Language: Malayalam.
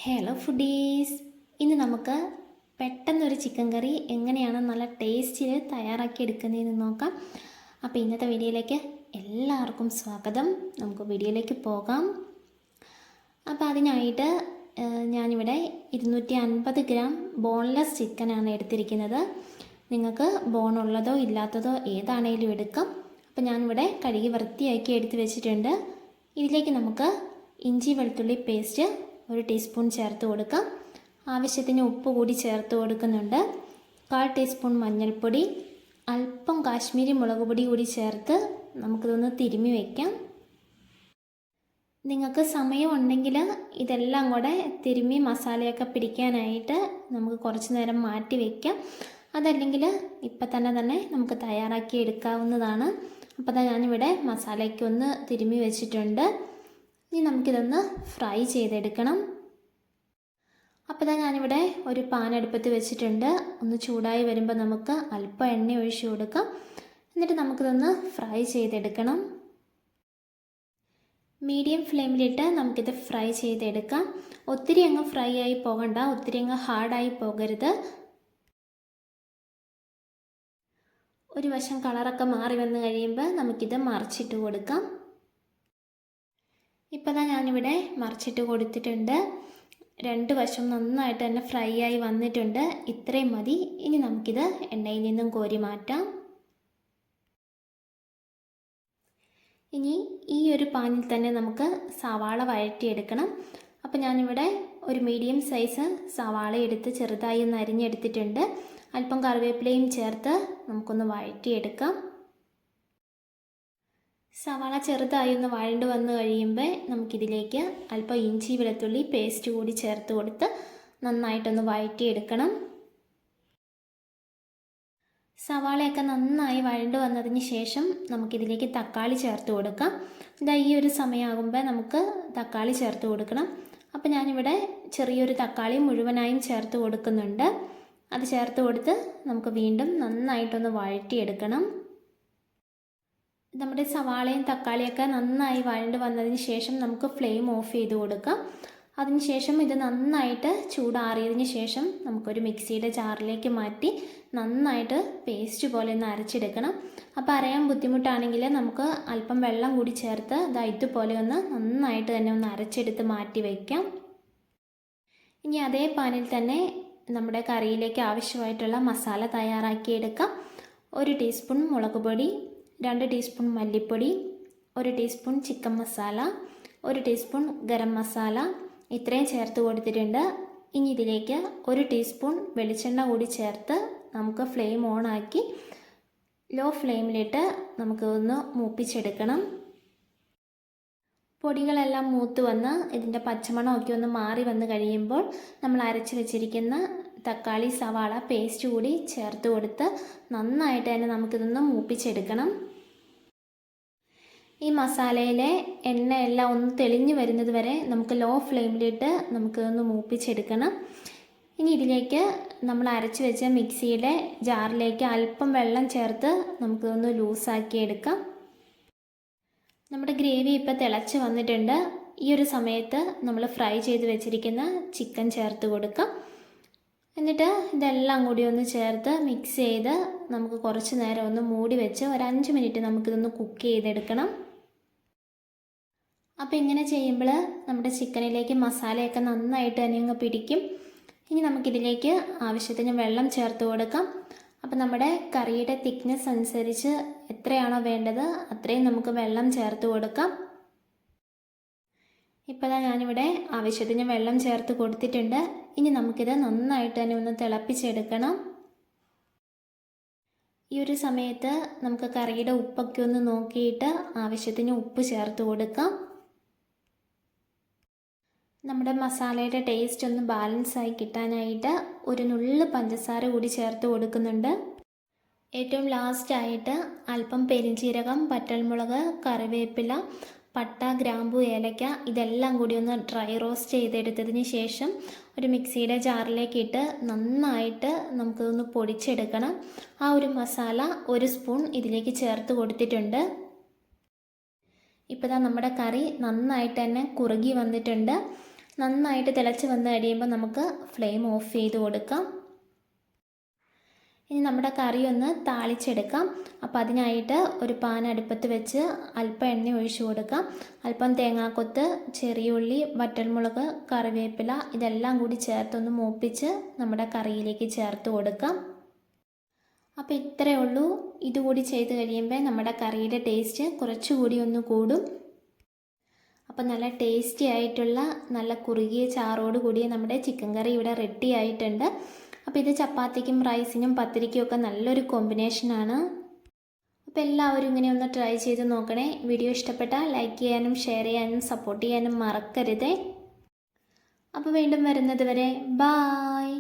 ഹലോ ഫുഡീസ്, ഇന്ന് നമുക്ക് പെട്ടെന്നൊരു ചിക്കൻ കറി എങ്ങനെയാണ് നല്ല ടേസ്റ്റിൽ തയ്യാറാക്കി എടുക്കുന്നതെന്ന് നോക്കാം. അപ്പോൾ ഇന്നത്തെ വീഡിയോയിലേക്ക് എല്ലാവർക്കും സ്വാഗതം. നമുക്ക് വീഡിയോയിലേക്ക് പോകാം. അപ്പോൾ അതിനായിട്ട് ഞാനിവിടെ 250 ഗ്രാം ബോൺലെസ് ചിക്കനാണ് എടുത്തിരിക്കുന്നത്. നിങ്ങൾക്ക് ബോണുള്ളതോ ഇല്ലാത്തതോ ഏതാണേലും എടുക്കാം. അപ്പോൾ ഞാനിവിടെ കഴുകി വൃത്തിയാക്കി എടുത്ത് വെച്ചിട്ടുണ്ട്. ഇതിലേക്ക് നമുക്ക് ഇഞ്ചി വെളുത്തുള്ളി പേസ്റ്റ് 1 ടീസ്പൂൺ ചേർത്ത് കൊടുക്കാം. ആവശ്യത്തിന് ഉപ്പ് കൂടി ചേർത്ത് കൊടുക്കുന്നുണ്ട്. 1/4 ടീസ്പൂൺ മഞ്ഞൾപ്പൊടി, അല്പം കാശ്മീരി മുളക് പൊടി കൂടി ചേർത്ത് നമുക്കിതൊന്ന് തിരുമ്മി വയ്ക്കാം. നിങ്ങൾക്ക് സമയമുണ്ടെങ്കിൽ ഇതെല്ലാം കൂടെ തിരുമ്മി മസാലയൊക്കെ പിടിക്കാനായിട്ട് നമുക്ക് കുറച്ച് നേരം മാറ്റി വയ്ക്കാം. അതല്ലെങ്കിൽ ഇപ്പം തന്നെ നമുക്ക് തയ്യാറാക്കി എടുക്കാവുന്നതാണ്. അപ്പോൾ ഞാനിവിടെ മസാലയ്ക്കൊന്ന് തിരുമ്മി വെച്ചിട്ടുണ്ട്. ഇനി നമുക്കിതൊന്ന് ഫ്രൈ ചെയ്തെടുക്കണം. അപ്പോൾ ഞാനിവിടെ ഒരു പാൻ അടുപ്പത്ത് വെച്ചിട്ടുണ്ട്. ഒന്ന് ചൂടായി വരുമ്പോൾ നമുക്ക് അല്പം എണ്ണ ഒഴിച്ച് കൊടുക്കാം. എന്നിട്ട് നമുക്കിതൊന്ന് ഫ്രൈ ചെയ്തെടുക്കണം. മീഡിയം ഫ്ലെയിമിലിട്ട് നമുക്കിത് ഫ്രൈ ചെയ്തെടുക്കാം. ഒത്തിരി അങ്ങ് ഫ്രൈ ആയി പോകണ്ട, ഒത്തിരി അങ്ങ് ഹാർഡായി പോകരുത്. ഒരു വശം കളറൊക്കെ മാറി വന്ന് കഴിയുമ്പോൾ നമുക്കിത് മറിച്ചിട്ട് കൊടുക്കാം. ഇപ്പോൾ ഞാനിവിടെ മറിച്ചിട്ട് കൊടുത്തിട്ടുണ്ട്. 2 വശം നന്നായിട്ട് തന്നെ ഫ്രൈ ആയി വന്നിട്ടുണ്ട്. ഇത്രയും മതി. ഇനി നമുക്കിത് എണ്ണയിൽ നിന്നും കോരി മാറ്റാം. ഇനി ഈ ഒരു പാനിൽ തന്നെ നമുക്ക് സവാള വഴറ്റിയെടുക്കണം. അപ്പോൾ ഞാനിവിടെ ഒരു മീഡിയം സൈസ് സവാള എടുത്ത് ചെറുതായി ഒന്ന് അരിഞ്ഞെടുത്തിട്ടുണ്ട്. അല്പം കറിവേപ്പിലയും ചേർത്ത് നമുക്കൊന്ന് വഴറ്റിയെടുക്കാം. സവാള ചെറുതായി ഒന്ന് വഴണ്ട് വന്ന് കഴിയുമ്പോൾ നമുക്കിതിലേക്ക് അല്പം ഇഞ്ചി വെളുത്തുള്ളി പേസ്റ്റ് കൂടി ചേർത്ത് കൊടുത്ത് നന്നായിട്ടൊന്ന് വഴറ്റിയെടുക്കണം. സവാളയൊക്കെ നന്നായി വഴണ്ട് വന്നതിന് ശേഷം നമുക്കിതിലേക്ക് തക്കാളി ചേർത്ത് കൊടുക്കാം. ഈ ഒരു സമയമാകുമ്പോൾ നമുക്ക് തക്കാളി ചേർത്ത് കൊടുക്കണം. അപ്പോൾ ഞാനിവിടെ ചെറിയൊരു തക്കാളി മുഴുവനായും ചേർത്ത് കൊടുക്കുന്നുണ്ട്. അത് ചേർത്ത് കൊടുത്ത് നമുക്ക് വീണ്ടും നന്നായിട്ടൊന്ന് വഴറ്റിയെടുക്കണം. നമ്മുടെ സവാളയും തക്കാളിയൊക്കെ നന്നായി വഴണ്ട് വന്നതിന് ശേഷം നമുക്ക് ഫ്ലെയിം ഓഫ് ചെയ്ത് കൊടുക്കാം. അതിനുശേഷം ഇത് നന്നായിട്ട് ചൂടാറിയതിന് ശേഷം നമുക്കൊരു മിക്സിയുടെ ജാറിലേക്ക് മാറ്റി നന്നായിട്ട് പേസ്റ്റ് പോലെ ഒന്ന് അരച്ചെടുക്കണം. അപ്പോൾ അരയാൻ ബുദ്ധിമുട്ടാണെങ്കിൽ നമുക്ക് അല്പം വെള്ളം കൂടി ചേർത്ത് ഇതുപോലെ ഒന്ന് നന്നായിട്ട് തന്നെ ഒന്ന് അരച്ചെടുത്ത് മാറ്റി വയ്ക്കാം. ഇനി അതേ പാനിൽ തന്നെ നമ്മുടെ കറിയിലേക്ക് ആവശ്യമായിട്ടുള്ള മസാല തയ്യാറാക്കിയെടുക്കാം. 1 ടീസ്പൂൺ മുളക് പൊടി, 2 ടീസ്പൂൺ മല്ലിപ്പൊടി, 1 teaspoon chicken masala, 1 teaspoon garam masala, ഇത്രയും ചേർത്ത് കൊടുത്തിട്ടുണ്ട്. ഇനി ഇതിലേക്ക് 1 ടീസ്പൂൺ വെളിച്ചെണ്ണ കൂടി ചേർത്ത് നമുക്ക് ഫ്ലെയിം ഓണാക്കി ലോ ഫ്ലെയിമിലിട്ട് നമുക്ക് ഒന്ന് മൂപ്പിച്ചെടുക്കണം. പൊടികളെല്ലാം മൂത്ത് വന്ന് ഇതിൻ്റെ പച്ചമണമൊക്കെ ഒന്ന് മാറി വന്ന് കഴിയുമ്പോൾ നമ്മൾ അരച്ച് വെച്ചിരിക്കുന്ന തക്കാളി സവാള പേസ്റ്റ് കൂടി ചേർത്ത് കൊടുത്ത് നന്നായിട്ട് തന്നെ നമുക്കിതൊന്ന് മൂപ്പിച്ചെടുക്കണം. ഈ മസാലയിലെ എണ്ണയെല്ലാം ഒന്ന് തെളിഞ്ഞു വരുന്നത് വരെ നമുക്ക് ലോ ഫ്ലെയിമിലിട്ട് നമുക്കിതൊന്ന് മൂപ്പിച്ചെടുക്കണം. ഇനി ഇതിലേക്ക് നമ്മൾ അരച്ച് വെച്ച മിക്സിയുടെ ജാറിലേക്ക് അല്പം വെള്ളം ചേർത്ത് നമുക്കിതൊന്ന് ലൂസാക്കി എടുക്കാം. നമ്മുടെ ഗ്രേവി ഇപ്പോൾ തിളച്ച് വന്നിട്ടുണ്ട്. ഈ ഒരു സമയത്ത് നമ്മൾ ഫ്രൈ ചെയ്ത് വെച്ചിരിക്കുന്ന ചിക്കൻ ചേർത്ത് കൊടുക്കാം. എന്നിട്ട് ഇതെല്ലാം കൂടി ഒന്ന് ചേർത്ത് മിക്സ് ചെയ്ത് നമുക്ക് കുറച്ച് നേരം ഒന്ന് മൂടി വെച്ച് ഒരു 5 മിനിറ്റ് നമുക്കിതൊന്ന് കുക്ക് ചെയ്തെടുക്കണം. അപ്പോൾ ഇങ്ങനെ ചെയ്യുമ്പോൾ നമ്മുടെ ചിക്കനിലേക്ക് മസാലയൊക്കെ നന്നായിട്ട് തന്നെ അങ്ങ് പിടിക്കും. ഇനി നമുക്കിതിലേക്ക് ആവശ്യത്തിന് വെള്ളം ചേർത്ത് കൊടുക്കാം. അപ്പോൾ നമ്മുടെ കറിയുടെ തിക്നെസ് അനുസരിച്ച് എത്രയാണോ വേണ്ടത് അത്രയും നമുക്ക് വെള്ളം ചേർത്ത് കൊടുക്കാം. ഇപ്പോൾ ഞാനിവിടെ ആവശ്യത്തിന് വെള്ളം ചേർത്ത് കൊടുത്തിട്ടുണ്ട്. ഇനി നമുക്കിത് നന്നായിട്ട് തന്നെ ഒന്ന് തിളപ്പിച്ചെടുക്കണം. ഈ ഒരു സമയത്ത് നമുക്ക് കറിയുടെ ഉപ്പൊക്കെ ഒന്ന് നോക്കിയിട്ട് ആവശ്യത്തിന് ഉപ്പ് ചേർത്ത് കൊടുക്കാം. നമ്മുടെ മസാലയുടെ ടേസ്റ്റ് ഒന്ന് ബാലൻസായി കിട്ടാനായിട്ട് ഒരു നുള്ള് പഞ്ചസാര കൂടി ചേർത്ത് കൊടുക്കുന്നുണ്ട്. ഏറ്റവും ലാസ്റ്റായിട്ട് അല്പം പെരിഞ്ജീരകം, വറ്റൽമുളക്, കറിവേപ്പില, പട്ട, ഗ്രാമ്പു, ഏലക്ക ഇതെല്ലാം കൂടി ഒന്ന് ഡ്രൈ റോസ്റ്റ് ചെയ്തെടുത്തതിന് ശേഷം ഒരു മിക്സിയുടെ ജാറിലേക്ക് ഇട്ട് നന്നായിട്ട് നമുക്കൊന്ന് പൊടിച്ചെടുക്കണം. ആ ഒരു മസാല 1 സ്പൂൺ ഇതിലേക്ക് ചേർത്ത് കൊടുത്തിട്ടുണ്ട്. ഇപ്പോൾ നമ്മുടെ കറി നന്നായിട്ട് തന്നെ കുറുകി വന്നിട്ടുണ്ട്. നന്നായിട്ട് തിളച്ച് വന്ന് കഴിയുമ്പോൾ നമുക്ക് ഫ്ലെയിം ഓഫ് ചെയ്ത് കൊടുക്കാം. ഇനി നമ്മുടെ കറി ഒന്ന് താളിച്ചെടുക്കാം. അപ്പോൾ അതിനായിട്ട് ഒരു പാൻ അടുപ്പത്ത് വെച്ച് അല്പം എണ്ണ ഒഴിച്ചു കൊടുക്കാം. അല്പം തേങ്ങാക്കൊത്ത്, ചെറിയ ഉള്ളി, വറ്റൽമുളക്, കറിവേപ്പില ഇതെല്ലാം കൂടി ചേർത്തൊന്ന് മൂപ്പിച്ച് നമ്മുടെ കറിയിലേക്ക് ചേർത്ത് കൊടുക്കാം. അപ്പോൾ ഇത്രയേ ഉള്ളൂ. ഇതുകൂടി ചെയ്ത് കഴിയുമ്പോൾ നമ്മുടെ കറിയുടെ ടേസ്റ്റ് കുറച്ചുകൂടി ഒന്ന് കൂടും. അപ്പോൾ നല്ല ടേസ്റ്റി ആയിട്ടുള്ള നല്ല കുറുകിയ ചാറോട് കൂടിയ നമ്മുടെ ചിക്കൻ കറി ഇവിടെ റെഡി ആയിട്ടുണ്ട്. അപ്പോൾ ഇത് ചപ്പാത്തിക്കും റൈസിനും പത്തിരിക്കും ഒക്കെ നല്ലൊരു കോമ്പിനേഷനാണ്. അപ്പോൾ എല്ലാവരും ഇങ്ങനെ ഒന്ന് ട്രൈ ചെയ്ത് നോക്കണേ. വീഡിയോ ഇഷ്ടപ്പെട്ടാൽ ലൈക്ക് ചെയ്യാനും ഷെയർ ചെയ്യാനും സപ്പോർട്ട് ചെയ്യാനും മറക്കരുതേ. അപ്പോൾ വീണ്ടും വരുന്നത് വരെ ബായ്.